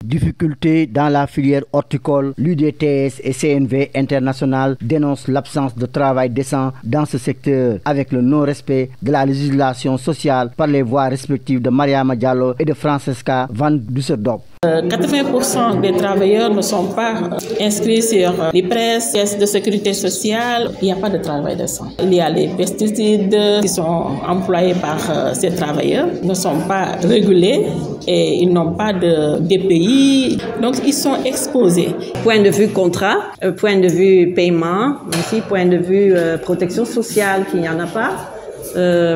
Difficultés dans la filière horticole, l'UDTS et CNV International dénoncent l'absence de travail décent dans ce secteur avec le non-respect de la législation sociale par les voix respectives de Mariama Diallo et de Francesca Van Düsserdorp. 80% des travailleurs ne sont pas inscrits sur les presses, caisses de sécurité sociale. Il n'y a pas de travail décent. Il y a les pesticides qui sont employés par ces travailleurs, ne sont pas régulés et ils n'ont pas de DPI. Donc ils sont exposés. Point de vue contrat, point de vue paiement, aussi point de vue protection sociale qu'il n'y en a pas.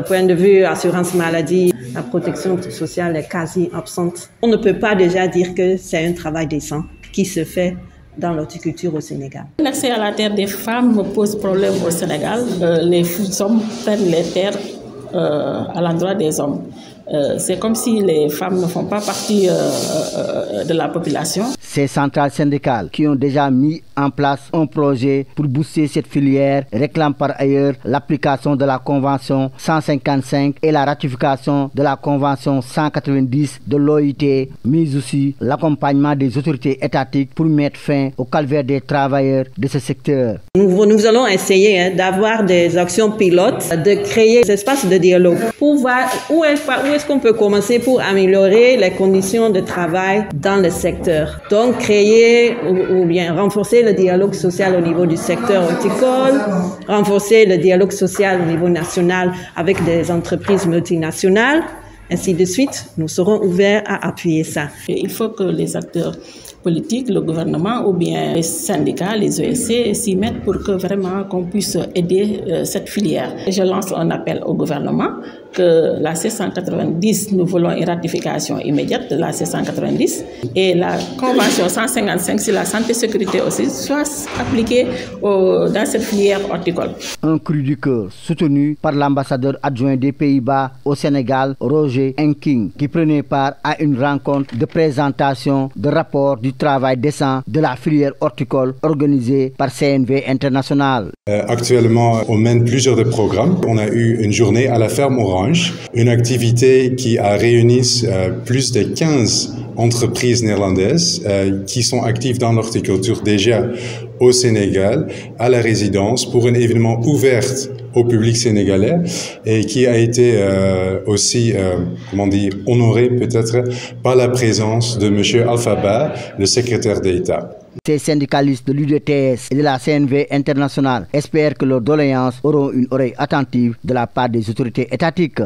Point de vue assurance maladie, la protection sociale est quasi absente. On ne peut pas déjà dire que c'est un travail décent qui se fait dans l'horticulture au Sénégal. L'accès à la terre des femmes me pose problème au Sénégal. Les hommes prennent les terres à l'endroit des hommes. C'est comme si les femmes ne font pas partie de la population. Ces centrales syndicales qui ont déjà mis en place un projet pour booster cette filière réclament par ailleurs l'application de la Convention 155 et la ratification de la Convention 190 de l'OIT, mais aussi l'accompagnement des autorités étatiques pour mettre fin au calvaire des travailleurs de ce secteur. Nous allons essayer d'avoir des actions pilotes, de créer des espaces de dialogue pour voir où est-ce qu'on peut commencer pour améliorer les conditions de travail dans le secteur. Donc, créer ou bien renforcer le dialogue social au niveau du secteur horticole, renforcer le dialogue social au niveau national avec des entreprises multinationales, ainsi de suite. Nous serons ouverts à appuyer ça. Il faut que les acteurs politiques, le gouvernement ou bien les syndicats, les ESC s'y mettent pour que vraiment qu'on puisse aider cette filière. Je lance un appel au gouvernement que la C190, nous voulons une ratification immédiate de la C190 et la Convention 155 sur la santé et sécurité aussi soit appliquée dans cette filière horticole. Un cri du cœur soutenu par l'ambassadeur adjoint des Pays-Bas au Sénégal, Roger Enking, qui prenait part à une rencontre de présentation de rapport du travail décent de la filière horticole organisée par CNV International. Actuellement, on mène plusieurs de programmes. On a eu une journée à la ferme Orange, une activité qui a réuni plus de 15 entreprises néerlandaises qui sont actives dans l'horticulture déjà au Sénégal, à la résidence, pour un événement ouvert au public sénégalais et qui a été aussi, honoré peut-être par la présence de M. Alphaba, le secrétaire d'État. Ces syndicalistes de l'UDTS et de la CNV International espèrent que leurs doléances auront une oreille attentive de la part des autorités étatiques.